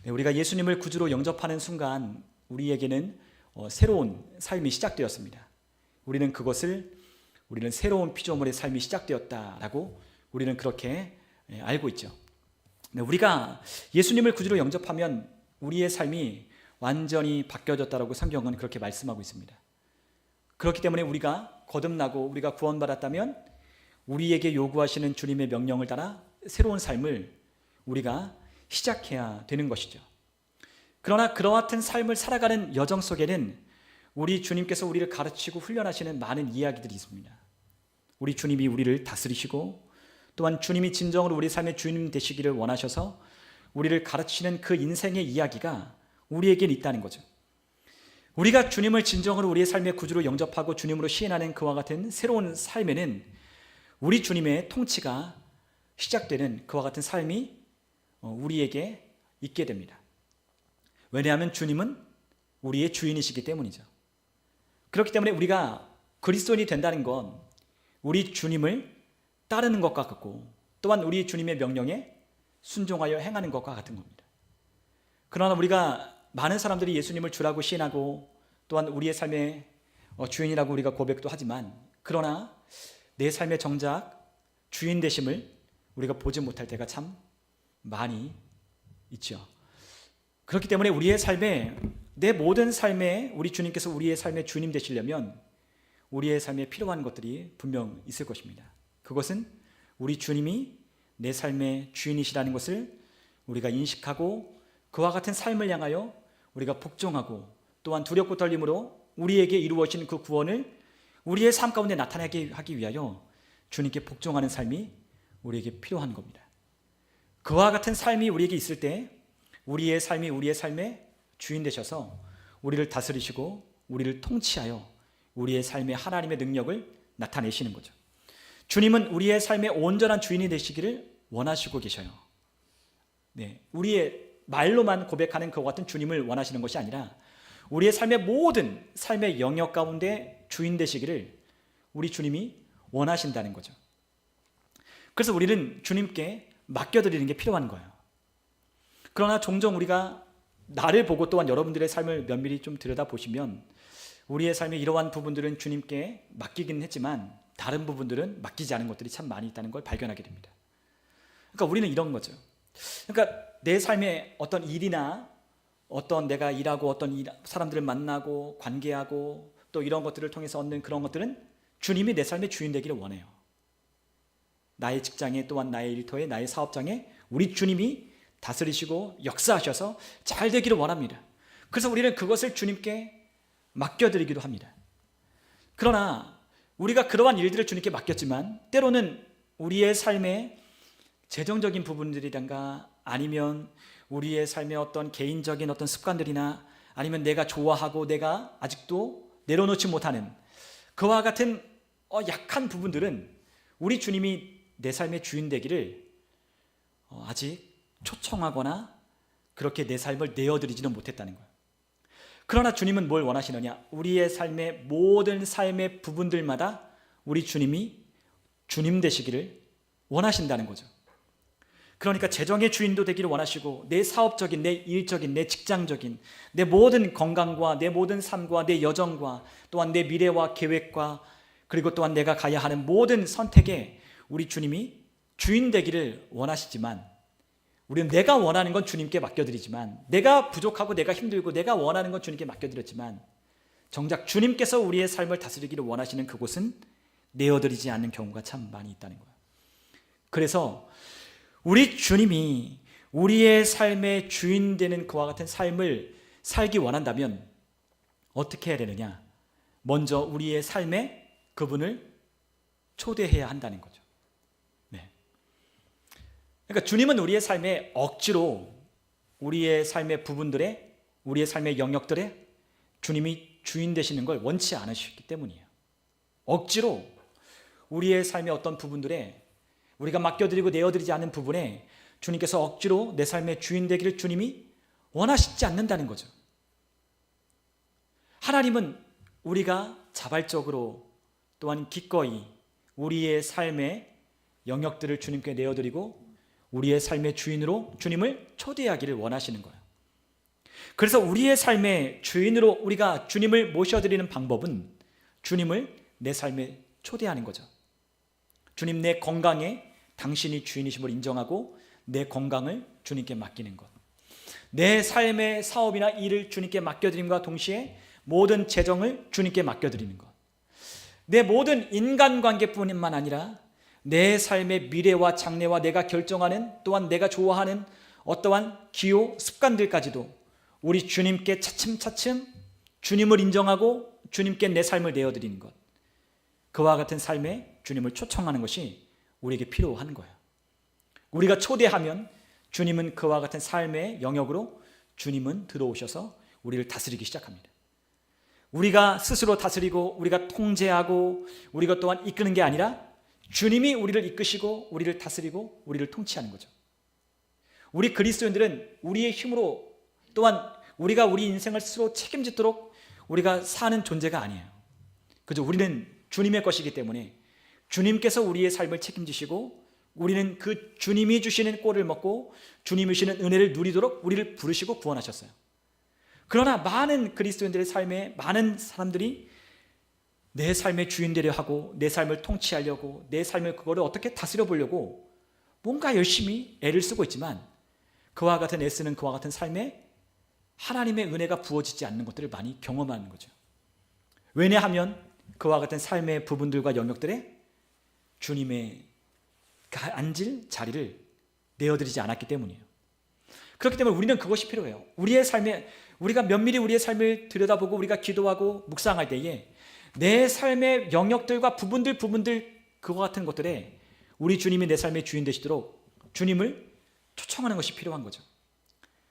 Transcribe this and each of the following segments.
우리가 예수님을 구주로 영접하는 순간 우리에게는 새로운 삶이 시작되었습니다. 우리는 새로운 피조물의 삶이 시작되었다라고 우리는 그렇게 알고 있죠. 우리가 예수님을 구주로 영접하면 우리의 삶이 완전히 바뀌어졌다라고 성경은 그렇게 말씀하고 있습니다. 그렇기 때문에 우리가 거듭나고 우리가 구원받았다면 우리에게 요구하시는 주님의 명령을 따라 새로운 삶을 우리가 시작해야 되는 것이죠. 그러나 그러한 삶을 살아가는 여정 속에는 우리 주님께서 우리를 가르치고 훈련하시는 많은 이야기들이 있습니다. 우리 주님이 우리를 다스리시고 또한 주님이 진정으로 우리 삶의 주님 되시기를 원하셔서 우리를 가르치는 그 인생의 이야기가 우리에겐 있다는 거죠. 우리가 주님을 진정으로 우리의 삶의 구주로 영접하고 주님으로 시인하는 그와 같은 새로운 삶에는 우리 주님의 통치가 시작되는 그와 같은 삶이 우리에게 있게 됩니다. 왜냐하면 주님은 우리의 주인이시기 때문이죠. 그렇기 때문에 우리가 그리스도인이 된다는 건 우리 주님을 따르는 것과 같고 또한 우리 주님의 명령에 순종하여 행하는 것과 같은 겁니다. 그러나 우리가 많은 사람들이 예수님을 주라고 시인하고 또한 우리의 삶의 주인이라고 우리가 고백도 하지만 그러나 내 삶의 정작 주인 되심을 우리가 보지 못할 때가 참 많이 있죠. 그렇기 때문에 우리의 삶에 내 모든 삶에 우리 주님께서 우리의 삶의 주님 되시려면 우리의 삶에 필요한 것들이 분명 있을 것입니다. 그것은 우리 주님이 내 삶의 주인이시라는 것을 우리가 인식하고 그와 같은 삶을 향하여 우리가 복종하고 또한 두렵고 떨림으로 우리에게 이루어진 그 구원을 우리의 삶 가운데 나타나게 하기 위하여 주님께 복종하는 삶이 우리에게 필요한 겁니다. 그와 같은 삶이 우리에게 있을 때 우리의 삶이 우리의 삶의 주인 되셔서 우리를 다스리시고 우리를 통치하여 우리의 삶에 하나님의 능력을 나타내시는 거죠. 주님은 우리의 삶의 온전한 주인이 되시기를 원하시고 계셔요. 우리의 말로만 고백하는 그와 같은 주님을 원하시는 것이 아니라 우리의 삶의 모든 삶의 영역 가운데 주인 되시기를 우리 주님이 원하신다는 거죠. 그래서 우리는 주님께 맡겨드리는 게 필요한 거예요. 그러나 종종 우리가 나를 보고 또한 여러분들의 삶을 면밀히 좀 들여다보시면 우리의 삶의 이러한 부분들은 주님께 맡기긴 했지만 다른 부분들은 맡기지 않은 것들이 참 많이 있다는 걸 발견하게 됩니다. 그러니까 우리는 이런 거죠. 그러니까 내 삶의 어떤 일이나 어떤 내가 일하고 어떤 사람들을 만나고 관계하고 또 이런 것들을 통해서 얻는 그런 것들은 주님이 내 삶의 주인 되기를 원해요. 나의 직장에 또한 나의 일터에 나의 사업장에 우리 주님이 다스리시고 역사하셔서 잘 되기를 원합니다. 그래서 우리는 그것을 주님께 맡겨드리기도 합니다. 그러나 우리가 그러한 일들을 주님께 맡겼지만 때로는 우리의 삶의 재정적인 부분들이란가 아니면 우리의 삶의 어떤 개인적인 어떤 습관들이나 아니면 내가 좋아하고 내가 아직도 내려놓지 못하는 그와 같은 약한 부분들은 우리 주님이 내 삶의 주인 되기를 아직 초청하거나 그렇게 내 삶을 내어드리지는 못했다는 거예요. 그러나 주님은 뭘 원하시느냐? 우리의 삶의 모든 삶의 부분들마다 우리 주님이 주님 되시기를 원하신다는 거죠. 그러니까 재정의 주인도 되기를 원하시고 내 사업적인, 내 일적인, 내 직장적인 내 모든 건강과 내 모든 삶과 내 여정과 또한 내 미래와 계획과 그리고 또한 내가 가야 하는 모든 선택에 우리 주님이 주인 되기를 원하시지만 우리는 내가 원하는 건 주님께 맡겨드리지만 내가 부족하고 내가 힘들고 내가 원하는 건 주님께 맡겨드렸지만 정작 주님께서 우리의 삶을 다스리기를 원하시는 그곳은 내어드리지 않는 경우가 참 많이 있다는 거예요. 그래서 우리 주님이 우리의 삶의 주인 되는 그와 같은 삶을 살기 원한다면 어떻게 해야 되느냐? 먼저 우리의 삶에 그분을 초대해야 한다는 거죠. 그러니까 주님은 우리의 삶에 억지로 우리의 삶의 부분들에 우리의 삶의 영역들에 주님이 주인 되시는 걸 원치 않으시기 때문이에요. 억지로 우리의 삶의 어떤 부분들에 우리가 맡겨드리고 내어드리지 않은 부분에 주님께서 억지로 내 삶의 주인 되기를 주님이 원하시지 않는다는 거죠. 하나님은 우리가 자발적으로 또한 기꺼이 우리의 삶의 영역들을 주님께 내어드리고 우리의 삶의 주인으로 주님을 초대하기를 원하시는 거예요. 그래서 우리의 삶의 주인으로 우리가 주님을 모셔드리는 방법은 주님을 내 삶에 초대하는 거죠. 주님, 내 건강에 당신이 주인이심을 인정하고 내 건강을 주님께 맡기는 것, 내 삶의 사업이나 일을 주님께 맡겨드림과 동시에 모든 재정을 주님께 맡겨드리는 것, 내 모든 인간관계뿐만 아니라 내 삶의 미래와 장래와 내가 결정하는, 또한 내가 좋아하는 어떠한 기호, 습관들까지도 우리 주님께 차츰차츰 주님을 인정하고 주님께 내 삶을 내어드리는 것, 그와 같은 삶에 주님을 초청하는 것이 우리에게 필요한 거예요. 우리가 초대하면 주님은 그와 같은 삶의 영역으로 주님은 들어오셔서 우리를 다스리기 시작합니다. 우리가 스스로 다스리고 우리가 통제하고 우리가 또한 이끄는 게 아니라 주님이 우리를 이끄시고 우리를 다스리고 우리를 통치하는 거죠. 우리 그리스도인들은 우리의 힘으로, 또한 우리가 우리 인생을 스스로 책임지도록 우리가 사는 존재가 아니에요. 그죠? 우리는 주님의 것이기 때문에 주님께서 우리의 삶을 책임지시고 우리는 그 주님이 주시는 꼴을 먹고 주님이 주시는 은혜를 누리도록 우리를 부르시고 구원하셨어요. 그러나 많은 그리스도인들의 삶에 많은 사람들이 내 삶의 주인 되려 하고 내 삶을 통치하려고 내 삶을 그거를 어떻게 다스려 보려고 뭔가 열심히 애를 쓰고 있지만 그와 같은 애쓰는 그와 같은 삶에 하나님의 은혜가 부어지지 않는 것들을 많이 경험하는 거죠. 왜냐하면 그와 같은 삶의 부분들과 영역들에 주님의 앉을 자리를 내어드리지 않았기 때문이에요. 그렇기 때문에 우리는 그것이 필요해요. 우리의 삶에 우리가 면밀히 우리의 삶을 들여다보고 우리가 기도하고 묵상할 때에 내 삶의 영역들과 부분들 그와 같은 것들에 우리 주님이 내 삶의 주인 되시도록 주님을 초청하는 것이 필요한 거죠.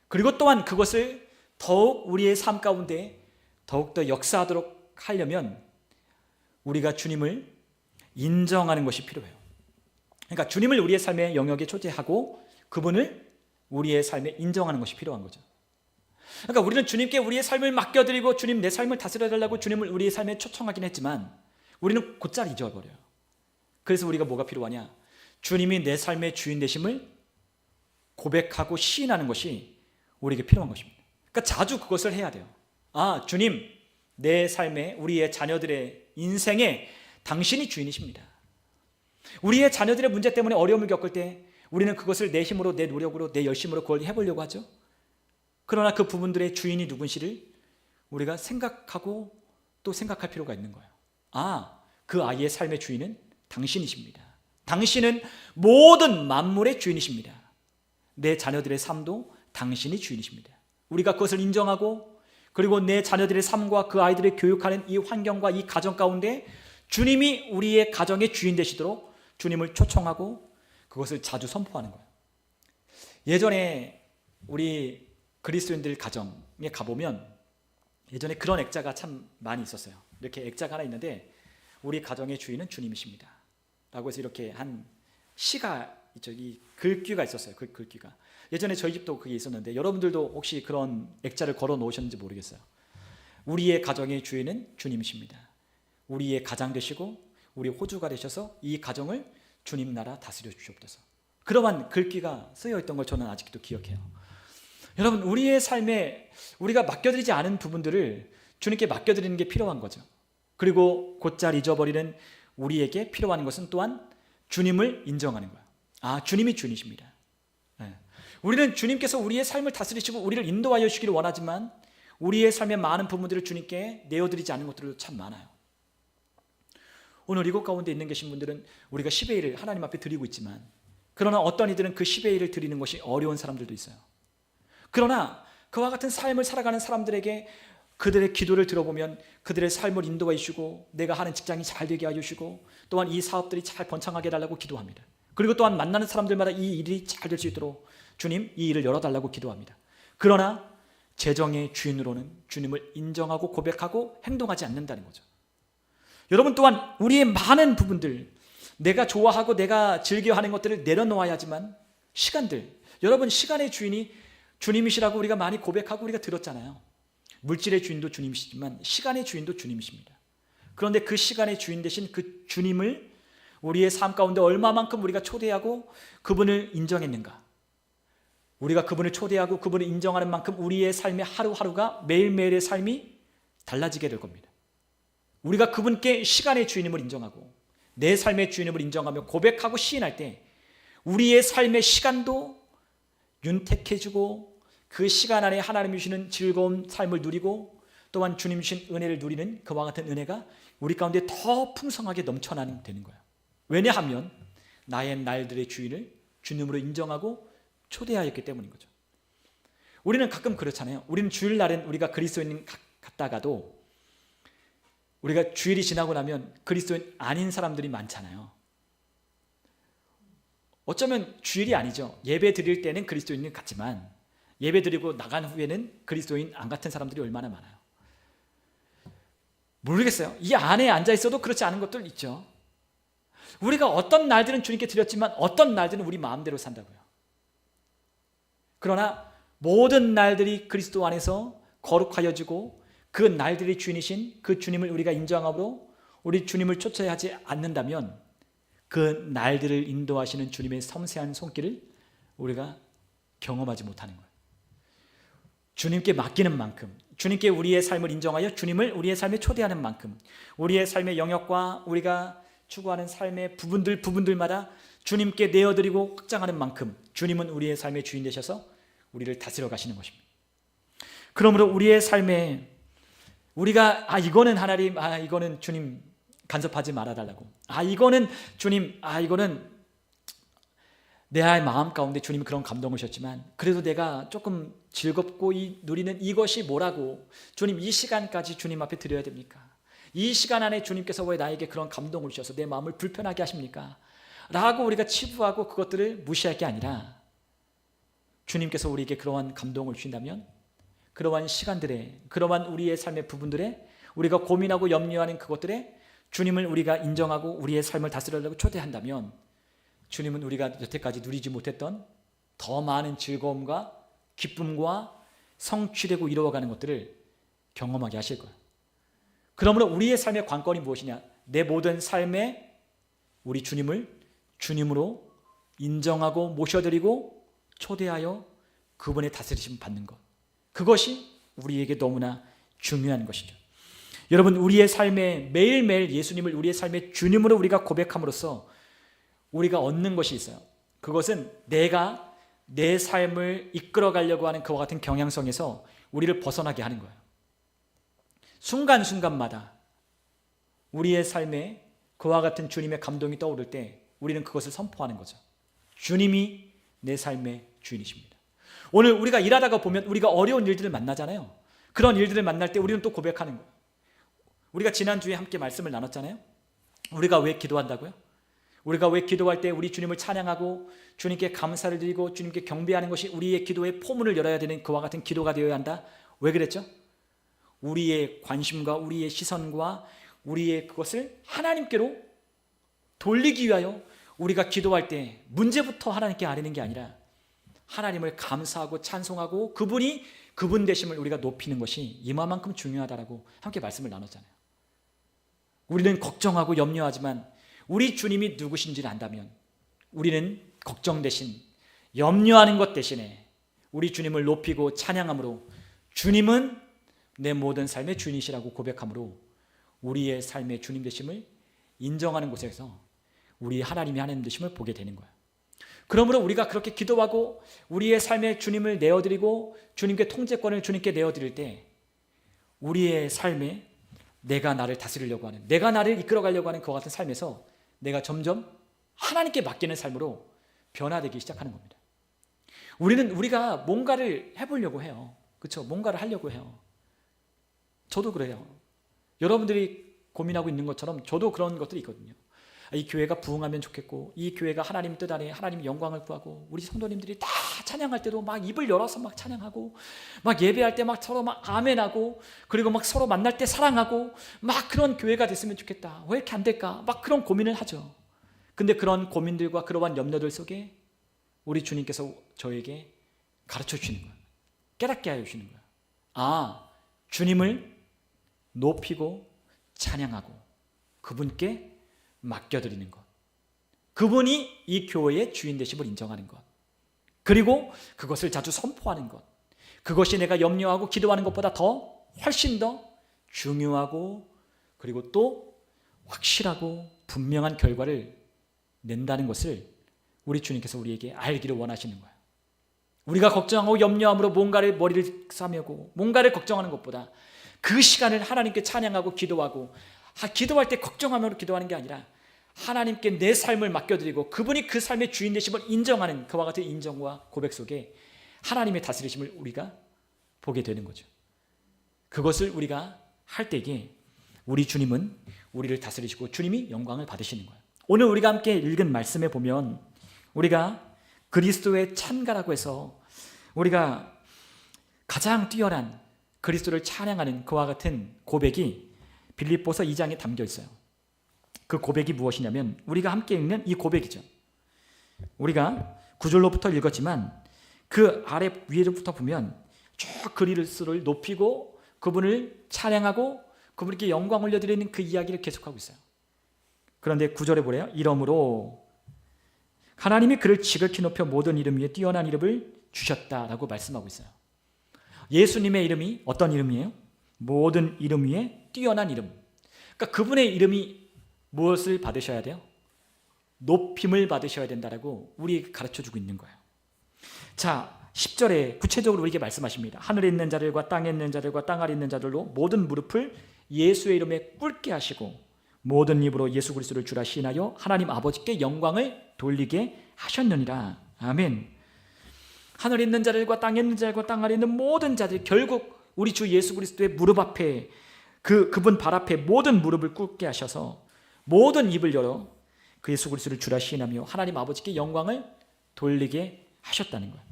그리고 또한 그것을 더욱 우리의 삶 가운데 더욱더 역사하도록 하려면 우리가 주님을 인정하는 것이 필요해요. 그러니까 주님을 우리의 삶의 영역에 초대하고 그분을 우리의 삶에 인정하는 것이 필요한 거죠. 그러니까 우리는 주님께 우리의 삶을 맡겨드리고 주님 내 삶을 다스려달라고 주님을 우리의 삶에 초청하긴 했지만 우리는 곧잘 잊어버려요. 그래서 우리가 뭐가 필요하냐? 주님이 내 삶의 주인 되심을 고백하고 시인하는 것이 우리에게 필요한 것입니다. 그러니까 자주 그것을 해야 돼요. 아, 주님, 내 삶에 우리의 자녀들의 인생에 당신이 주인이십니다. 우리의 자녀들의 문제 때문에 어려움을 겪을 때 우리는 그것을 내 힘으로, 내 노력으로, 내 열심으로 그걸 해보려고 하죠. 그러나 그 부분들의 주인이 누군지를 우리가 생각하고 또 생각할 필요가 있는 거예요. 아, 그 아이의 삶의 주인은 당신이십니다. 당신은 모든 만물의 주인이십니다. 내 자녀들의 삶도 당신이 주인이십니다. 우리가 그것을 인정하고 그리고 내 자녀들의 삶과 그 아이들을 교육하는 이 환경과 이 가정 가운데 주님이 우리의 가정의 주인 되시도록 주님을 초청하고 그것을 자주 선포하는 거예요. 예전에 우리 그리스도인들 가정에 가보면 예전에 그런 액자가 참 많이 있었어요. 이렇게 액자가 하나 있는데 우리 가정의 주인은 주님이십니다 라고 해서 이렇게 한 시가 있죠. 이 글귀가 있었어요. 그 글귀가 예전에 저희 집도 그게 있었는데 여러분들도 혹시 그런 액자를 걸어 놓으셨는지 모르겠어요. 우리의 가정의 주인은 주님이십니다. 우리의 가장 되시고 우리 호주가 되셔서 이 가정을 주님 나라 다스려 주시옵소서. 그러한 글귀가 쓰여 있던 걸 저는 아직도 기억해요. 여러분, 우리의 삶에 우리가 맡겨드리지 않은 부분들을 주님께 맡겨드리는 게 필요한 거죠. 그리고 곧잘 잊어버리는 우리에게 필요한 것은 또한 주님을 인정하는 거예요. 아, 주님이 주인이십니다. 네. 우리는 주님께서 우리의 삶을 다스리시고 우리를 인도하여 주시기를 원하지만 우리의 삶의 많은 부분들을 주님께 내어드리지 않은 것들도 참 많아요. 오늘 이곳 가운데 있는 계신 분들은 우리가 10의 1을 하나님 앞에 드리고 있지만 그러나 어떤 이들은 그 10의 1을 드리는 것이 어려운 사람들도 있어요. 그러나 그와 같은 삶을 살아가는 사람들에게 그들의 기도를 들어보면 그들의 삶을 인도해 주시고 내가 하는 직장이 잘 되게 해주시고 또한 이 사업들이 잘 번창하게 해달라고 기도합니다. 그리고 또한 만나는 사람들마다 이 일이 잘 될 수 있도록 주님 이 일을 열어달라고 기도합니다. 그러나 재정의 주인으로는 주님을 인정하고 고백하고 행동하지 않는다는 거죠. 여러분 또한 우리의 많은 부분들 내가 좋아하고 내가 즐겨하는 것들을 내려놓아야 하지만 시간들, 여러분 시간의 주인이 주님이시라고 우리가 많이 고백하고 우리가 들었잖아요. 물질의 주인도 주님이시지만 시간의 주인도 주님이십니다. 그런데 그 시간의 주인 되신 그 주님을 우리의 삶 가운데 얼마만큼 우리가 초대하고 그분을 인정했는가? 우리가 그분을 초대하고 그분을 인정하는 만큼 우리의 삶의 하루하루가 매일매일의 삶이 달라지게 될 겁니다. 우리가 그분께 시간의 주인임을 인정하고 내 삶의 주인임을 인정하며 고백하고 시인할 때 우리의 삶의 시간도 윤택해지고 그 시간 안에 하나님이 주시는 즐거운 삶을 누리고 또한 주님 주신 은혜를 누리는 그와 같은 은혜가 우리 가운데 더 풍성하게 넘쳐나는 되는 거예요. 왜냐하면 나의 날들의 주인을 주님으로 인정하고 초대하였기 때문인 거죠. 우리는 가끔 그렇잖아요. 우리는 주일날은 우리가 그리스도인 같다가도 우리가 주일이 지나고 나면 그리스도인 아닌 사람들이 많잖아요. 어쩌면 주일이 아니죠. 예배 드릴 때는 그리스도인 같지만 예배 드리고 나간 후에는 그리스도인 안 같은 사람들이 얼마나 많아요. 모르겠어요. 이 안에 앉아 있어도 그렇지 않은 것들 있죠. 우리가 어떤 날들은 주님께 드렸지만 어떤 날들은 우리 마음대로 산다고요. 그러나 모든 날들이 그리스도 안에서 거룩하여지고 그 날들의 주인이신 그 주님을 우리가 인정하고 우리 주님을 쫓아야 하지 않는다면 그 날들을 인도하시는 주님의 섬세한 손길을 우리가 경험하지 못하는 거예요. 주님께 맡기는 만큼, 주님께 우리의 삶을 인정하여 주님을 우리의 삶에 초대하는 만큼 우리의 삶의 영역과 우리가 추구하는 삶의 부분들마다 주님께 내어드리고 확장하는 만큼 주님은 우리의 삶의 주인 되셔서 우리를 다스려 가시는 것입니다. 그러므로 우리의 삶에 우리가 이거는 하나님, 이거는 주님 간섭하지 말아달라고, 이거는 주님, 이거는 내 마음 가운데 주님이 그런 감동을 주셨지만 그래도 내가 조금 즐겁고 누리는 이것이 뭐라고 주님 이 시간까지 주님 앞에 드려야 됩니까? 이 시간 안에 주님께서 왜 나에게 그런 감동을 주셔서 내 마음을 불편하게 하십니까? 라고 우리가 치부하고 그것들을 무시할 게 아니라 주님께서 우리에게 그러한 감동을 주신다면 그러한 시간들에 그러한 우리의 삶의 부분들에 우리가 고민하고 염려하는 그것들에 주님을 우리가 인정하고 우리의 삶을 다스리려고 초대한다면 주님은 우리가 여태까지 누리지 못했던 더 많은 즐거움과 기쁨과 성취되고 이루어가는 것들을 경험하게 하실 거예요. 그러므로 우리의 삶의 관건이 무엇이냐? 내 모든 삶에 우리 주님을 주님으로 인정하고 모셔드리고 초대하여 그분의 다스리심 받는 것, 그것이 우리에게 너무나 중요한 것이죠. 여러분, 우리의 삶에 매일매일 예수님을 우리의 삶의 주님으로 우리가 고백함으로써 우리가 얻는 것이 있어요. 그것은 내가 내 삶을 이끌어가려고 하는 그와 같은 경향성에서 우리를 벗어나게 하는 거예요. 순간순간마다 우리의 삶에 그와 같은 주님의 감동이 떠오를 때 우리는 그것을 선포하는 거죠. 주님이 내 삶의 주인이십니다. 오늘 우리가 일하다가 보면 우리가 어려운 일들을 만나잖아요. 그런 일들을 만날 때 우리는 또 고백하는 거예요. 우리가 지난주에 함께 말씀을 나눴잖아요. 우리가 왜 기도한다고요? 우리가 왜 기도할 때 우리 주님을 찬양하고 주님께 감사를 드리고 주님께 경배하는 것이 우리의 기도의 포문을 열어야 되는 그와 같은 기도가 되어야 한다. 왜 그랬죠? 우리의 관심과 우리의 시선과 우리의 그것을 하나님께로 돌리기 위하여 우리가 기도할 때 문제부터 하나님께 아뢰는 게 아니라 하나님을 감사하고 찬송하고 그분이 그분 되심을 우리가 높이는 것이 이만큼 중요하다라고 함께 말씀을 나눴잖아요. 우리는 걱정하고 염려하지만 우리 주님이 누구신지를 안다면 우리는 걱정 대신 염려하는 것 대신에 우리 주님을 높이고 찬양함으로 주님은 내 모든 삶의 주인이시라고 고백함으로 우리의 삶의 주님 되심을 인정하는 곳에서 우리 하나님이 하나님 되심을 보게 되는 거예요. 그러므로 우리가 그렇게 기도하고 우리의 삶의 주님을 내어드리고 주님께 통제권을 주님께 내어드릴 때 우리의 삶에 내가 나를 다스리려고 하는, 내가 나를 이끌어가려고 하는 그와 같은 삶에서 내가 점점 하나님께 맡기는 삶으로 변화되기 시작하는 겁니다. 우리가 뭔가를 해보려고 해요. 그렇죠? 뭔가를 하려고 해요. 저도 그래요. 여러분들이 고민하고 있는 것처럼 저도 그런 것들이 있거든요. 이 교회가 부흥하면 좋겠고 이 교회가 하나님 뜻 안에 하나님 영광을 구하고 우리 성도님들이 다 찬양할 때도 막 입을 열어서 막 찬양하고 막 예배할 때 막 서로 막 아멘하고 그리고 막 서로 만날 때 사랑하고 막 그런 교회가 됐으면 좋겠다. 왜 이렇게 안 될까? 막 그런 고민을 하죠. 근데 그런 고민들과 그러한 염려들 속에 우리 주님께서 저에게 가르쳐 주시는 거예요. 깨닫게 하여 주시는 거예요. 주님을 높이고 찬양하고 그분께 맡겨드리는 것, 그분이 이 교회의 주인 되심을 인정하는 것, 그리고 그것을 자주 선포하는 것, 그것이 내가 염려하고 기도하는 것보다 훨씬 더 중요하고 그리고 또 확실하고 분명한 결과를 낸다는 것을 우리 주님께서 우리에게 알기를 원하시는 거예요. 우리가 걱정하고 염려함으로 뭔가를 머리를 싸매고 뭔가를 걱정하는 것보다 그 시간을 하나님께 찬양하고 기도하고, 기도할 때 걱정하며 기도하는 게 아니라 하나님께 내 삶을 맡겨드리고 그분이 그 삶의 주인 되심을 인정하는 그와 같은 인정과 고백 속에 하나님의 다스리심을 우리가 보게 되는 거죠. 그것을 우리가 할 때에 우리 주님은 우리를 다스리시고 주님이 영광을 받으시는 거예요. 오늘 우리가 함께 읽은 말씀에 보면 우리가 그리스도의 찬가라고 해서 우리가 가장 뛰어난 그리스도를 찬양하는 그와 같은 고백이 빌립보서 2장에 담겨 있어요. 그 고백이 무엇이냐면 우리가 함께 읽는 이 고백이죠. 우리가 9절로부터 읽었지만 그 아래 위에부터 보면 쭉 그리스도를 높이고 그분을 찬양하고 그분께 영광 올려드리는 그 이야기를 계속하고 있어요. 그런데 9절에 보래요. 이러므로 하나님이 그를 지극히 높여 모든 이름 위에 뛰어난 이름을 주셨다라고 말씀하고 있어요. 예수님의 이름이 어떤 이름이에요? 모든 이름 위에 뛰어난 이름. 그러니까 그분의 이름이 무엇을 받으셔야 돼요? 높임을 받으셔야 된다라고 우리에게 가르쳐주고 있는 거예요. 자, 10절에 구체적으로 우리에게 말씀하십니다. 하늘에 있는 자들과 땅에 있는 자들과 땅 아래 있는 자들로 모든 무릎을 예수의 이름에 꿇게 하시고 모든 입으로 예수 그리스도를 주라 시인하여 하나님 아버지께 영광을 돌리게 하셨느니라. 아멘. 하늘에 있는 자들과 땅에 있는 자들과 땅 아래 있는 모든 자들, 결국 우리 주 예수 그리스도의 무릎 앞에 그분 발 앞에 모든 무릎을 꿇게 하셔서 모든 입을 열어 그 예수 그리스도를 주라 시인하며 하나님 아버지께 영광을 돌리게 하셨다는 거예요.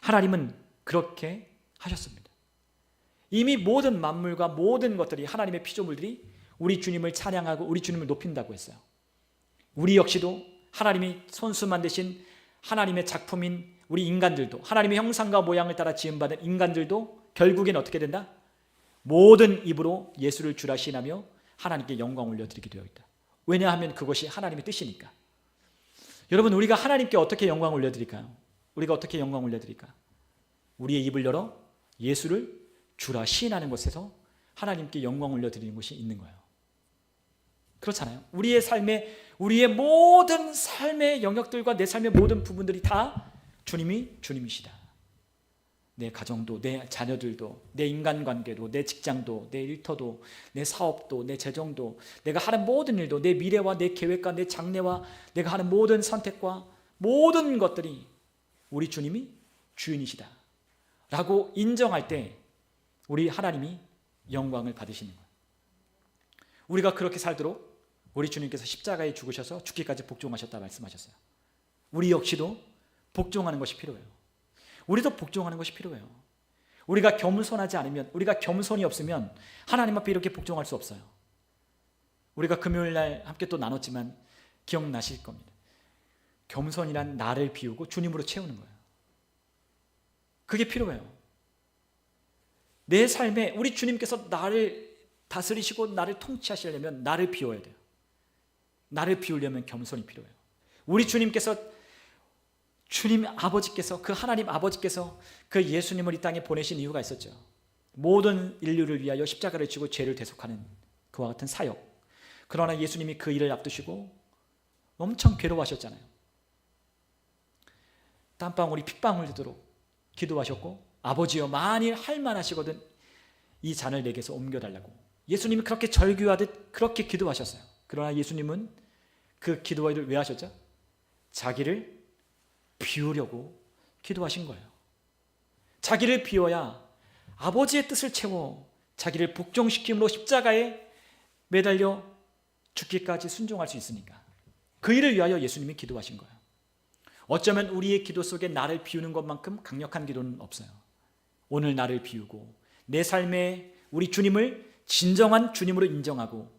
하나님은 그렇게 하셨습니다. 이미 모든 만물과 모든 것들이 하나님의 피조물들이 우리 주님을 찬양하고 우리 주님을 높인다고 했어요. 우리 역시도 하나님이 손수 만드신 하나님의 작품인 우리 인간들도, 하나님의 형상과 모양을 따라 지음받은 인간들도 결국엔 어떻게 된다? 모든 입으로 예수를 주라 시인하며 하나님께 영광 올려드리게 되어 있다. 왜냐하면 그것이 하나님의 뜻이니까. 여러분, 우리가 하나님께 어떻게 영광 올려드릴까요? 우리가 어떻게 영광 올려드릴까? 우리의 입을 열어 예수를 주라 시인하는 것에서 하나님께 영광 올려드리는 것이 있는 거예요. 그렇잖아요. 우리의 삶에, 우리의 모든 삶의 영역들과 내 삶의 모든 부분들이 다 주님이 주님이시다. 내 가정도, 내 자녀들도, 내 인간관계도, 내 직장도, 내 일터도, 내 사업도, 내 재정도, 내가 하는 모든 일도, 내 미래와 내 계획과 내 장래와 내가 하는 모든 선택과 모든 것들이 우리 주님이 주인이시다 라고 인정할 때 우리 하나님이 영광을 받으시는 거예요. 우리가 그렇게 살도록 우리 주님께서 십자가에 죽으셔서 죽기까지 복종하셨다 말씀하셨어요. 우리 역시도 복종하는 것이 필요해요. 우리도 복종하는 것이 필요해요. 우리가 겸손하지 않으면, 우리가 겸손이 없으면 하나님 앞에 이렇게 복종할 수 없어요. 우리가 금요일 날 함께 또 나눴지만 기억나실 겁니다. 겸손이란 나를 비우고 주님으로 채우는 거예요. 그게 필요해요. 내 삶에 우리 주님께서 나를 다스리시고 나를 통치하시려면 나를 비워야 돼요. 나를 비우려면 겸손이 필요해요. 우리 주님께서, 주님 아버지께서, 그 하나님 아버지께서 그 예수님을 이 땅에 보내신 이유가 있었죠. 모든 인류를 위하여 십자가를 지고 죄를 대속하는 그와 같은 사역. 그러나 예수님이 그 일을 앞두시고 엄청 괴로워하셨잖아요. 땀방울이 핏방울 되도록 기도하셨고, 아버지여 만일 할 만하시거든 이 잔을 내게서 옮겨달라고 예수님이 그렇게 절규하듯 그렇게 기도하셨어요. 그러나 예수님은 그 기도를 왜 하셨죠? 자기를 비우려고 기도하신 거예요. 자기를 비워야 아버지의 뜻을 채워 자기를 복종시킴으로 십자가에 매달려 죽기까지 순종할 수 있으니까 그 일을 위하여 예수님이 기도하신 거예요. 어쩌면 우리의 기도 속에 나를 비우는 것만큼 강력한 기도는 없어요. 오늘 나를 비우고 내 삶에 우리 주님을 진정한 주님으로 인정하고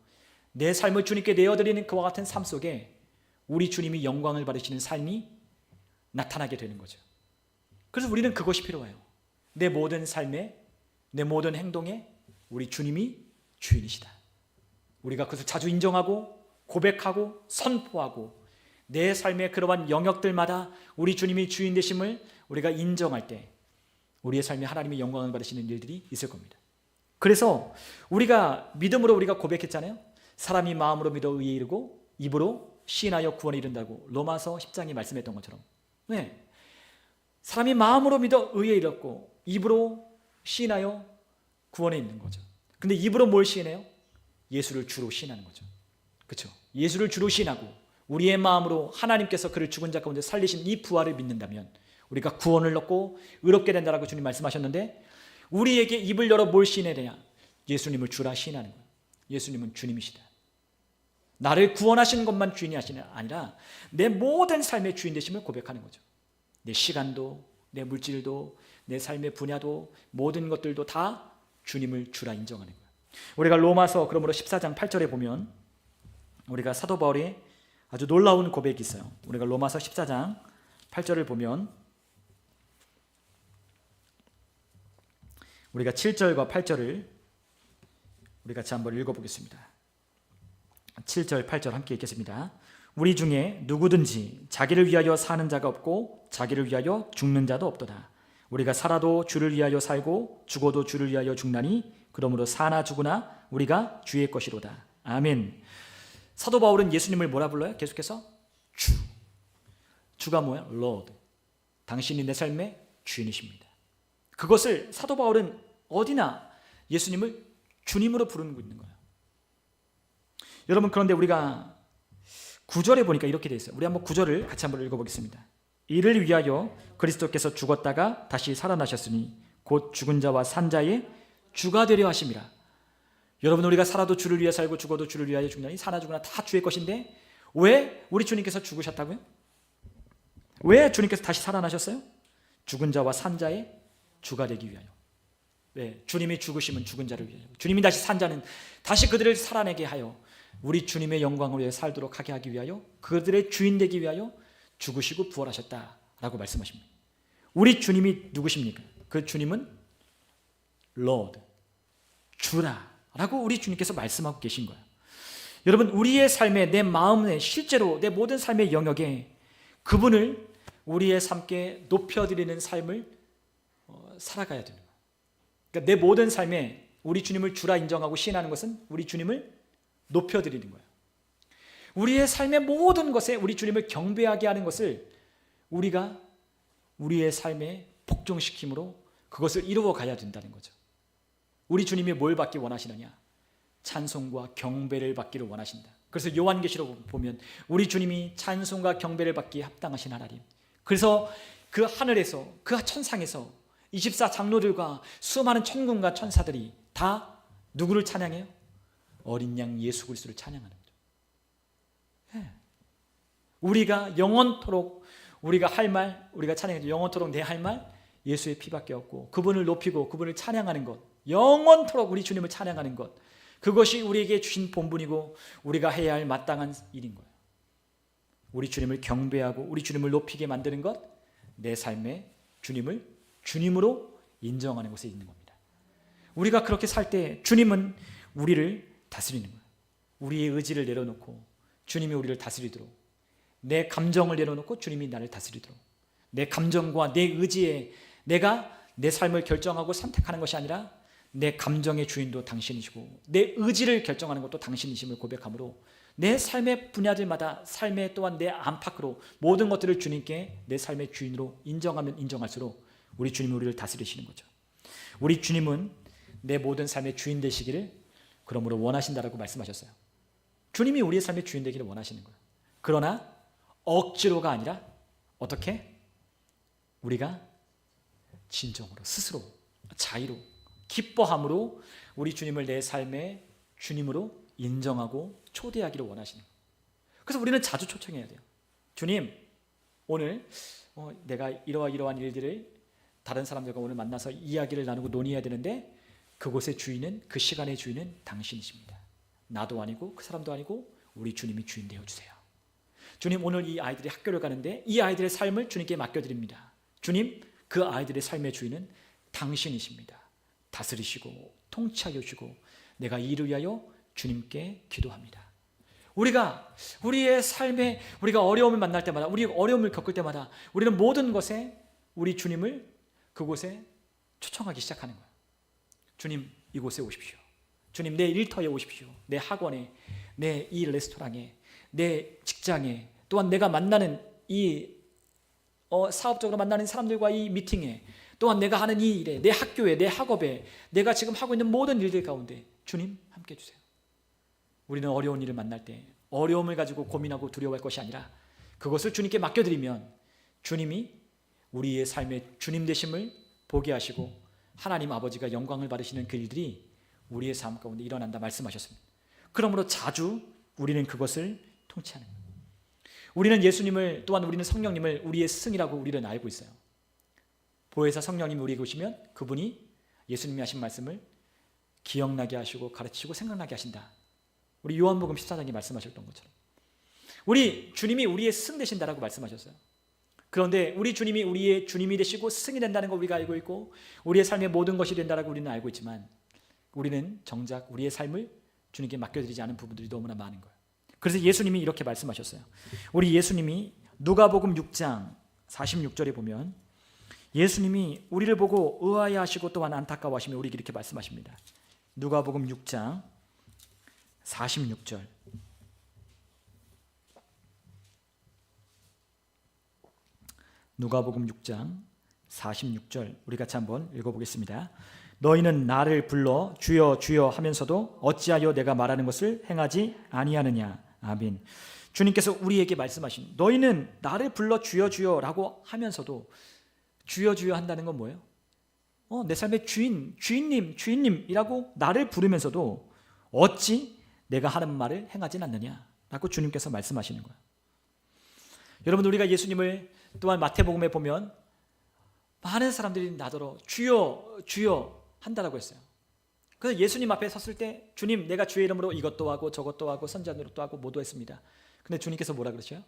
내 삶을 주님께 내어드리는 그와 같은 삶 속에 우리 주님이 영광을 받으시는 삶이 나타나게 되는 거죠. 그래서 우리는 그것이 필요해요. 내 모든 삶에, 내 모든 행동에 우리 주님이 주인이시다. 우리가 그것을 자주 인정하고 고백하고 선포하고 내 삶의 그러한 영역들마다 우리 주님이 주인 되심을 우리가 인정할 때 우리의 삶에 하나님의 영광을 받으시는 일들이 있을 겁니다. 그래서 우리가 믿음으로 우리가 고백했잖아요. 사람이 마음으로 믿어 의에 이르고 입으로 시인하여 구원에 이른다고 로마서 10장이 말씀했던 것처럼, 네, 사람이 마음으로 믿어 의에 이르고 입으로 시인하여 구원에 있는 거죠. 근데 입으로 뭘 시인해요? 예수를 주로 시인하는 거죠. 그렇죠? 예수를 주로 시인하고 우리의 마음으로 하나님께서 그를 죽은 자 가운데 살리신 이 부활을 믿는다면 우리가 구원을 얻고 의롭게 된다라고 주님 말씀하셨는데, 우리에게 입을 열어 뭘 시인해야 되냐? 예수님을 주라 시인하는 거예요. 예수님은 주님이시다. 나를 구원하시는 것만 주인이 하시는 아니라 내 모든 삶의 주인 되심을 고백하는 거죠. 내 시간도, 내 물질도, 내 삶의 분야도, 모든 것들도 다 주님을 주라 인정하는 거예요. 우리가 로마서 그러므로 14장 8절에 보면 우리가 사도 바울의 아주 놀라운 고백이 있어요. 우리가 로마서 14장 8절을 보면 우리가 7절과 8절을 우리 같이 한번 읽어보겠습니다. 7절 8절 함께 읽겠습니다. 우리 중에 누구든지 자기를 위하여 사는 자가 없고 자기를 위하여 죽는 자도 없도다. 우리가 살아도 주를 위하여 살고 죽어도 주를 위하여 죽나니 그러므로 사나 죽으나 우리가 주의 것이로다. 아멘. 사도 바울은 예수님을 뭐라 불러요? 계속해서 주. 주가 뭐야? Lord. 당신이 내 삶의 주인이십니다. 그것을 사도 바울은 어디나 예수님을 주님으로 부르고 있는 거예요. 여러분, 그런데 우리가 9절에 보니까 이렇게 되어 있어요. 우리 한번 9절을 같이 한번 읽어보겠습니다. 이를 위하여 그리스도께서 죽었다가 다시 살아나셨으니 곧 죽은 자와 산 자의 주가 되려 하심이라. 여러분, 우리가 살아도 주를 위해 살고 죽어도 주를 위하여 죽나니 사나 죽으나 다 주의 것인데 왜 우리 주님께서 죽으셨다고요? 왜 주님께서 다시 살아나셨어요? 죽은 자와 산 자의 주가 되기 위하여. 네, 주님이 죽으시면 죽은 자를 위하여, 주님이 다시 산 자는 다시 그들을 살아내게 하여 우리 주님의 영광을 위해 살도록 하게 하기 위하여 그들의 주인 되기 위하여 죽으시고 부활하셨다라고 말씀하십니다. 우리 주님이 누구십니까? 그 주님은 Lord, 주라라고 우리 주님께서 말씀하고 계신 거예요. 여러분, 우리의 삶에, 내 마음에, 실제로 내 모든 삶의 영역에 그분을 우리의 삶께 높여드리는 삶을 살아가야 되는 거예요. 그러니까 내 모든 삶에 우리 주님을 주라 인정하고 시인하는 것은 우리 주님을 높여드리는 거예요. 우리의 삶의 모든 것에 우리 주님을 경배하게 하는 것을 우리가 우리의 삶에 복종시킴으로 그것을 이루어 가야 된다는 거죠. 우리 주님이 뭘 받기 원하시느냐? 찬송과 경배를 받기를 원하신다. 그래서 요한계시록 보면 우리 주님이 찬송과 경배를 받기에 합당하신 하나님. 그래서 그 하늘에서, 그 천상에서 24 장로들과 수많은 천군과 천사들이 다 누구를 찬양해요? 어린 양 예수 그리스도를 찬양하는 거죠. 네. 우리가 영원토록 우리가 할 말, 우리가 찬양해도 영원토록 내 할 말 예수의 피밖에 없고 그분을 높이고 그분을 찬양하는 것, 영원토록 우리 주님을 찬양하는 것, 그것이 우리에게 주신 본분이고 우리가 해야 할 마땅한 일인 거예요. 우리 주님을 경배하고 우리 주님을 높이게 만드는 것, 내 삶에 주님을 주님으로 인정하는 곳에 있는 겁니다. 우리가 그렇게 살 때 주님은 우리를 다스리는 거예요. 우리의 의지를 내려놓고 주님이 우리를 다스리도록, 내 감정을 내려놓고 주님이 나를 다스리도록, 내 감정과 내 의지에 내가 내 삶을 결정하고 선택하는 것이 아니라 내 감정의 주인도 당신이시고 내 의지를 결정하는 것도 당신이심을 고백함으로 내 삶의 분야들마다 삶의 또한 내 안팎으로 모든 것들을 주님께 내 삶의 주인으로 인정하면 인정할수록 우리 주님이 우리를 다스리시는 거죠. 우리 주님은 내 모든 삶의 주인 되시기를 그러므로 원하신다라고 말씀하셨어요. 주님이 우리의 삶의 주인 되기를 원하시는 거예요. 그러나 억지로가 아니라 어떻게? 우리가 진정으로 스스로 자유로 기뻐함으로 우리 주님을 내 삶의 주님으로 인정하고 초대하기를 원하시는 거예요. 그래서 우리는 자주 초청해야 돼요. 주님, 오늘 내가 이러한 일들을 다른 사람들과 오늘 만나서 이야기를 나누고 논의해야 되는데 그곳의 주인은, 그 시간의 주인은 당신이십니다. 나도 아니고 그 사람도 아니고 우리 주님이 주인 되어주세요. 주님, 오늘 이 아이들이 학교를 가는데 이 아이들의 삶을 주님께 맡겨드립니다. 주님, 그 아이들의 삶의 주인은 당신이십니다. 다스리시고 통치하여 주시고 내가 이를 위하여 주님께 기도합니다. 우리의 삶에 우리가 어려움을 만날 때마다, 우리 어려움을 겪을 때마다 우리는 모든 것에 우리 주님을 그곳에 초청하기 시작하는 거예요. 주님, 이곳에 오십시오. 주님, 내 일터에 오십시오. 내 학원에, 내 이 레스토랑에, 내 직장에, 또한 내가 만나는 이 사업적으로 만나는 사람들과 이 미팅에, 또한 내가 하는 이 일에, 내 학교에, 내 학업에, 내가 지금 하고 있는 모든 일들 가운데 주님 함께 해주세요. 우리는 어려운 일을 만날 때 어려움을 가지고 고민하고 두려워할 것이 아니라 그것을 주님께 맡겨드리면 주님이 우리의 삶의 주님 되심을 보게 하시고 하나님 아버지가 영광을 받으시는 그 일들이 우리의 삶 가운데 일어난다 말씀하셨습니다. 그러므로 자주 우리는 그것을 통치하는 거예요. 우리는 예수님을, 또한 우리는 성령님을 우리의 스승이라고 우리는 알고 있어요. 보혜사 성령님이 우리에게 오시면 그분이 예수님이 하신 말씀을 기억나게 하시고 가르치고 생각나게 하신다. 우리 요한복음 14장에 말씀하셨던 것처럼 우리 주님이 우리의 스승 되신다라고 말씀하셨어요. 그런데 우리 주님이 우리의 주님이 되시고 스승이 된다는 걸 우리가 알고 있고 우리의 삶의 모든 것이 된다라고 우리는 알고 있지만 우리는 정작 우리의 삶을 주님께 맡겨드리지 않은 부분들이 너무나 많은 거예요. 그래서 예수님이 이렇게 말씀하셨어요. 우리 예수님이 누가복음 6장 46절에 보면 예수님이 우리를 보고 의아해 하시고 또한 안타까워하시며 우리에게 이렇게 말씀하십니다. 누가복음 6장 46절. 누가복음 6장 46절 우리 같이 한번 읽어보겠습니다. 너희는 나를 불러 주여 주여 하면서도 어찌하여 내가 말하는 것을 행하지 아니하느냐. 아멘. 주님께서 우리에게 말씀하신, 너희는 나를 불러 주여 주여라고 하면서도 주여 주여 한다는 건 뭐예요? 내 삶의 주인님이라고 나를 부르면서도 어찌 내가 하는 말을 행하진 않느냐라고 주님께서 말씀하시는 거예요. 여러분, 우리가 예수님을 또한 마태복음에 보면 많은 사람들이 나더러 주여 주여 한다라고 했어요. 그래서 예수님 앞에 섰을 때 주님, 내가 주의 이름으로 이것도 하고 저것도 하고 선지자 노릇도 하고 모두 했습니다. 근데 주님께서 뭐라 그러셔요?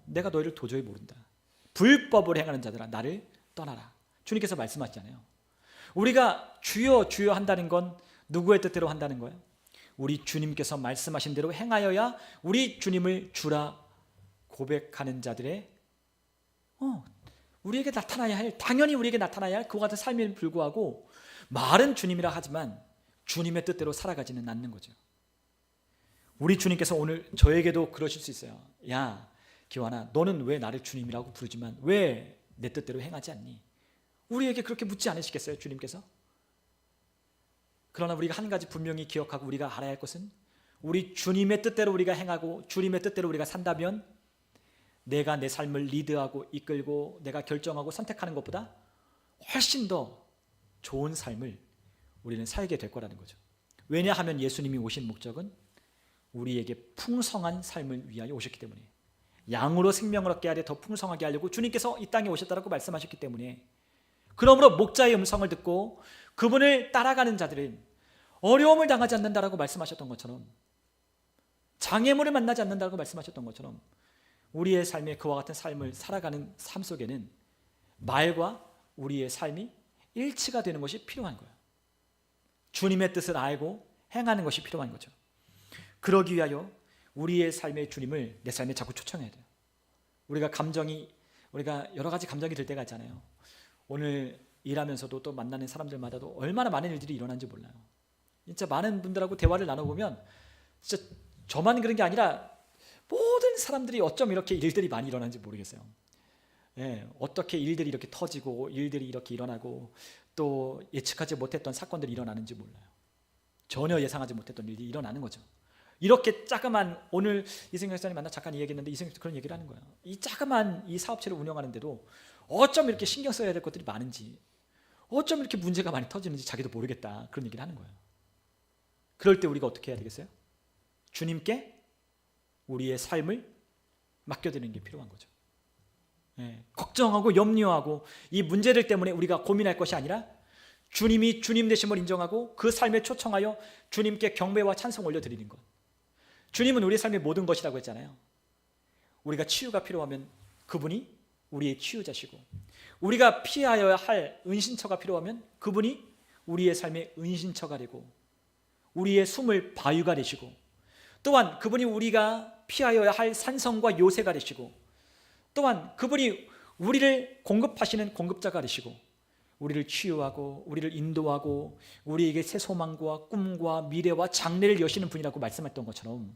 내가 너희를 도저히 모른다. 불법을 행하는 자들아 나를 떠나라. 주님께서 말씀하시잖아요. 우리가 주여 주여 한다는 건 누구의 뜻대로 한다는 거예요? 우리 주님께서 말씀하신 대로 행하여야 우리 주님을 주라 고백하는 자들의 우리에게 나타나야 할, 당연히 우리에게 나타나야 할 그와 같은 삶에 불구하고 말은 주님이라 하지만 주님의 뜻대로 살아가지는 않는 거죠. 우리 주님께서 오늘 저에게도 그러실 수 있어요. 야 기환아, 너는 왜 나를 주님이라고 부르지만 왜 내 뜻대로 행하지 않니? 우리에게 그렇게 묻지 않으시겠어요, 주님께서? 그러나 우리가 한 가지 분명히 기억하고 우리가 알아야 할 것은 우리 주님의 뜻대로 우리가 행하고 주님의 뜻대로 우리가 산다면 내가 내 삶을 리드하고 이끌고 내가 결정하고 선택하는 것보다 훨씬 더 좋은 삶을 우리는 살게 될 거라는 거죠. 왜냐하면 예수님이 오신 목적은 우리에게 풍성한 삶을 위하여 오셨기 때문에, 양으로 생명을 얻게 하되 더 풍성하게 하려고 주님께서 이 땅에 오셨다라고 말씀하셨기 때문에, 그러므로 목자의 음성을 듣고 그분을 따라가는 자들은 어려움을 당하지 않는다라고 말씀하셨던 것처럼, 장애물을 만나지 않는다라고 말씀하셨던 것처럼 우리의 삶에 그와 같은 삶을 살아가는 삶 속에는 말과 우리의 삶이 일치가 되는 것이 필요한 거예요. 주님의 뜻을 알고 행하는 것이 필요한 거죠. 그러기 위하여 우리의 삶의 주님을 내 삶에 자꾸 초청해야 돼요. 우리가 여러 가지 감정이 들 때가 있잖아요. 오늘 일하면서도 또 만나는 사람들마다도 얼마나 많은 일들이 일어나는지 몰라요. 진짜 많은 분들하고 대화를 나눠보면 진짜 저만 그런 게 아니라 모든 사람들이 어쩜 이렇게 일들이 많이 일어나는지 모르겠어요. 어떻게 일들이 이렇게 터지고 일들이 이렇게 일어나고 또 예측하지 못했던 사건들이 일어나는지 몰라요. 전혀 예상하지 못했던 일이 일어나는 거죠. 이렇게 자그만, 오늘 이승용 목사님 만나 잠깐 얘기했는데 이승용 그런 얘기를 하는 거예요. 이 자그만 이 사업체를 운영하는데도 어쩜 이렇게 신경 써야 될 것들이 많은지, 어쩜 이렇게 문제가 많이 터지는지 자기도 모르겠다, 그런 얘기를 하는 거예요. 그럴 때 우리가 어떻게 해야 되겠어요? 주님께 우리의 삶을 맡겨드리는 게 필요한 거죠. 걱정하고 염려하고 이 문제들 때문에 우리가 고민할 것이 아니라 주님이 주님 되심을 인정하고 그 삶에 초청하여 주님께 경배와 찬송 올려드리는 것. 주님은 우리의 삶의 모든 것이라고 했잖아요. 우리가 치유가 필요하면 그분이 우리의 치유자시고, 우리가 피하여야 할 은신처가 필요하면 그분이 우리의 삶의 은신처가 되고, 우리의 숨을 바위가 되시고, 또한 그분이 우리가 피하여야 할 산성과 요새가 되시고, 또한 그분이 우리를 공급하시는 공급자가 되시고, 우리를 치유하고 우리를 인도하고 우리에게 새 소망과 꿈과 미래와 장래를 여시는 분이라고 말씀했던 것처럼,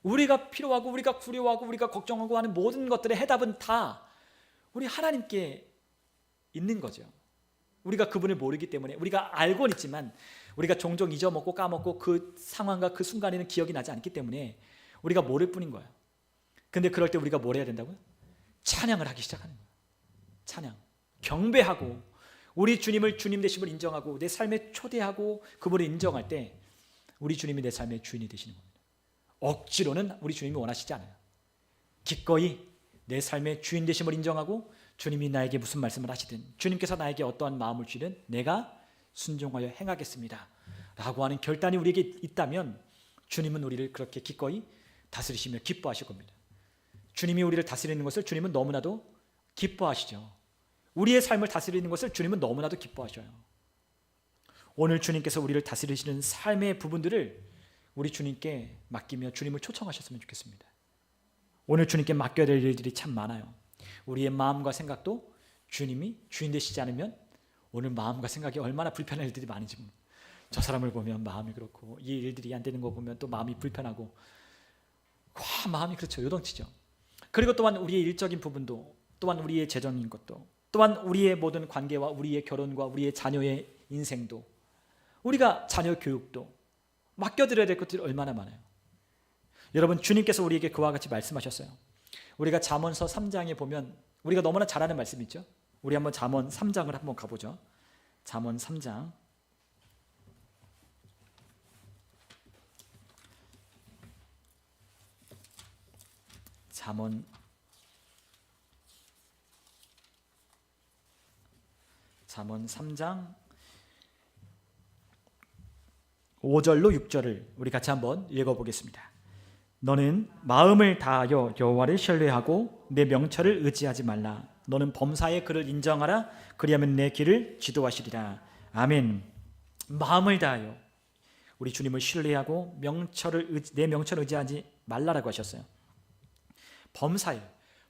우리가 필요하고 우리가 두려워하고 우리가 걱정하고 하는 모든 것들의 해답은 다 우리 하나님께 있는 거죠. 우리가 그분을 모르기 때문에, 우리가 알고는 있지만 우리가 종종 잊어먹고 까먹고 그 상황과 그 순간에는 기억이 나지 않기 때문에 우리가 모를 뿐인 거예요. 근데 그럴 때 우리가 뭘 해야 된다고요? 찬양을 하기 시작하는 거예요. 찬양, 경배하고 우리 주님을 주님 되심을 인정하고 내 삶에 초대하고 그분을 인정할 때 우리 주님이 내 삶의 주인이 되시는 겁니다. 억지로는 우리 주님이 원하시지 않아요. 기꺼이 내 삶의 주인 되심을 인정하고 주님이 나에게 무슨 말씀을 하시든, 주님께서 나에게 어떠한 마음을 주든 내가 순종하여 행하겠습니다 라고 하는 결단이 우리에게 있다면, 주님은 우리를 그렇게 기꺼이 다스리시며 기뻐하실 겁니다. 주님이 우리를 다스리는 것을 주님은 너무나도 기뻐하시죠. 우리의 삶을 다스리는 것을 주님은 너무나도 기뻐하셔요. 오늘 주님께서 우리를 다스리시는 삶의 부분들을 우리 주님께 맡기며 주님을 초청하셨으면 좋겠습니다. 오늘 주님께 맡겨야 될 일들이 참 많아요. 우리의 마음과 생각도 주님이 주인 되시지 않으면 오늘 마음과 생각이 얼마나 불편한 일들이 많은지, 저 사람을 보면 마음이 그렇고 이 일들이 안 되는 거 보면 또 마음이 불편하고 마음이 그렇죠. 요동치죠. 그리고 또한 우리의 일적인 부분도, 또한 우리의 재정인 것도, 또한 우리의 모든 관계와 우리의 결혼과 우리의 자녀의 인생도, 우리가 자녀 교육도 맡겨드려야 될 것들이 얼마나 많아요. 여러분, 주님께서 우리에게 그와 같이 말씀하셨어요. 우리가 잠언서 3장에 보면 우리가 너무나 잘 아는 말씀이 있죠. 우리 한번 잠언 3장을 한번 가보죠. 잠언 3장. 잠언 3장 5절로 6절을 우리 같이 한번 읽어보겠습니다. 너는 마음을 다하여 여호와를 신뢰하고 내 명철을 의지하지 말라. 너는 범사에 그를 인정하라. 그리하면 내 길을 지도하시리라. 아멘. 마음을 다하여 우리 주님을 신뢰하고 내 명철을 의지하지 말라라고 하셨어요.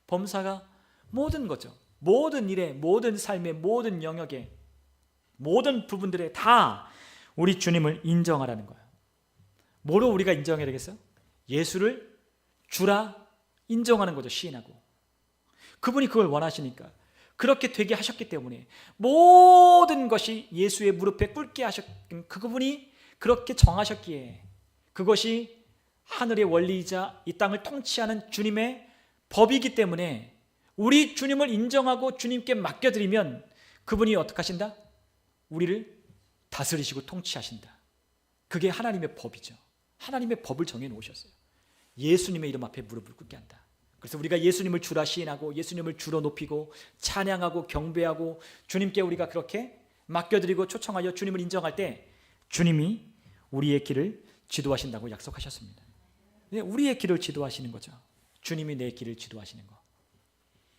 범사가 모든 거죠. 모든 일에, 모든 삶의 모든 영역에, 모든 부분들에 다 우리 주님을 인정하라는 거예요. 뭐로 우리가 인정해야 되겠어요? 예수를 주라 인정하는 거죠. 시인하고. 그분이 그걸 원하시니까, 그렇게 되게 하셨기 때문에 모든 것이 예수의 무릎에 꿇게 하셨긴, 그분이 그렇게 정하셨기에 그것이 하늘의 원리이자 이 땅을 통치하는 주님의 법이기 때문에 우리 주님을 인정하고 주님께 맡겨드리면 그분이 어떻게 하신다? 우리를 다스리시고 통치하신다. 그게 하나님의 법이죠. 하나님의 법을 정해놓으셨어요. 예수님의 이름 앞에 무릎을 꿇게 한다. 그래서 우리가 예수님을 주라 시인하고 예수님을 주로 높이고 찬양하고 경배하고 주님께 우리가 그렇게 맡겨드리고 초청하여 주님을 인정할 때 주님이 우리의 길을 지도하신다고 약속하셨습니다. 우리의 길을 지도하시는 거죠. 주님이 내 길을 지도하시는 거.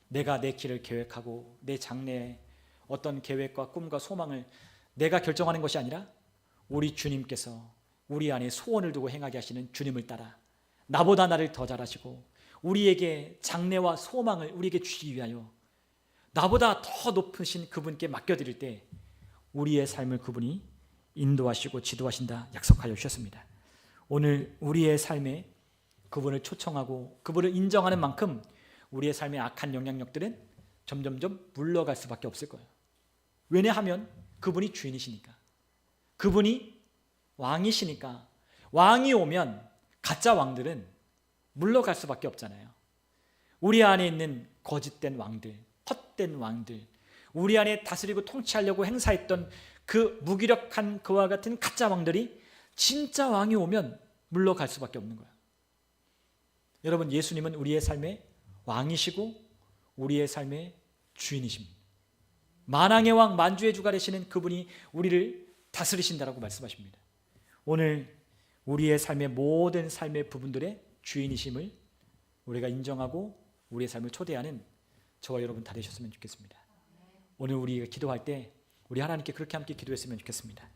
내가 내 길을 계획하고 내 장래에 어떤 계획과 꿈과 소망을 내가 결정하는 것이 아니라 우리 주님께서 우리 안에 소원을 두고 행하게 하시는 주님을 따라 나보다 나를 더 잘하시고 우리에게 장래와 소망을 우리에게 주시기 위하여 나보다 더 높으신 그분께 맡겨드릴 때 우리의 삶을 그분이 인도하시고 지도하신다 약속하여 주셨습니다. 오늘 우리의 삶에 그분을 초청하고 그분을 인정하는 만큼 우리의 삶의 악한 영향력들은 점점점 물러갈 수밖에 없을 거예요. 왜냐하면 그분이 주인이시니까, 그분이 왕이시니까. 왕이 오면 가짜 왕들은 물러갈 수밖에 없잖아요. 우리 안에 있는 거짓된 왕들, 헛된 왕들, 우리 안에 다스리고 통치하려고 행사했던 그 무기력한 그와 같은 가짜 왕들이 진짜 왕이 오면 물러갈 수밖에 없는 거예요. 여러분, 예수님은 우리의 삶의 왕이시고 우리의 삶의 주인이십니다. 만왕의 왕 만주의 주가 되시는 그분이 우리를 다스리신다라고 말씀하십니다. 오늘 우리의 삶의 모든 삶의 부분들의 주인이심을 우리가 인정하고 우리의 삶을 초대하는 저와 여러분 다 되셨으면 좋겠습니다. 오늘 우리가 기도할 때 우리 하나님께 그렇게 함께 기도했으면 좋겠습니다.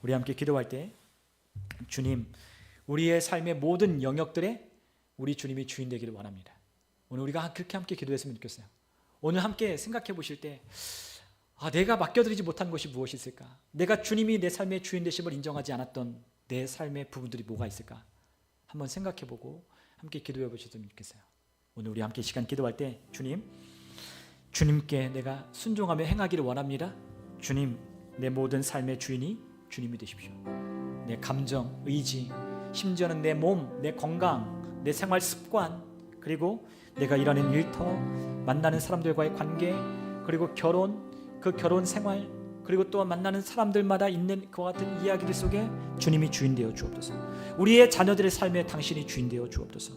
우리 함께 기도할 때 주님, 우리의 삶의 모든 영역들에 우리 주님이 주인 되기를 원합니다. 오늘 우리가 그렇게 함께 기도했으면 좋겠어요. 오늘 함께 생각해 보실 때 내가 맡겨드리지 못한 것이 무엇이 있을까? 내가 주님이 내 삶의 주인 되심을 인정하지 않았던 내 삶의 부분들이 뭐가 있을까? 한번 생각해 보고 함께 기도해 보셨으면 좋겠어요. 오늘 우리 함께 시간 기도할 때 주님께 내가 순종하며 행하기를 원합니다. 주님, 내 모든 삶의 주인이 주님이 되십시오. 내 감정, 의지, 심지어는 내 몸, 내 건강, 내 생활 습관, 그리고 내가 일하는 일터, 만나는 사람들과의 관계, 그리고 그 결혼 생활, 그리고 또 만나는 사람들마다 있는 그와 같은 이야기들 속에 주님이 주인 되어 주옵소서. 우리의 자녀들의 삶에 당신이 주인 되어 주옵소서.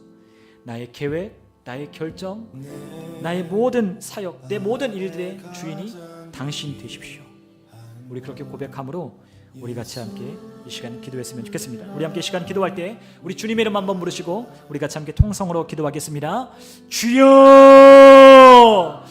나의 계획, 나의 결정, 나의 모든 사역, 내 모든 일들의 주인이 당신 되십시오. 우리 그렇게 고백함으로 우리 같이 함께 이 시간 기도했으면 좋겠습니다. 우리 함께 이 시간 기도할 때 우리 주님의 이름 한번 부르시고 우리 같이 함께 통성으로 기도하겠습니다. 주여!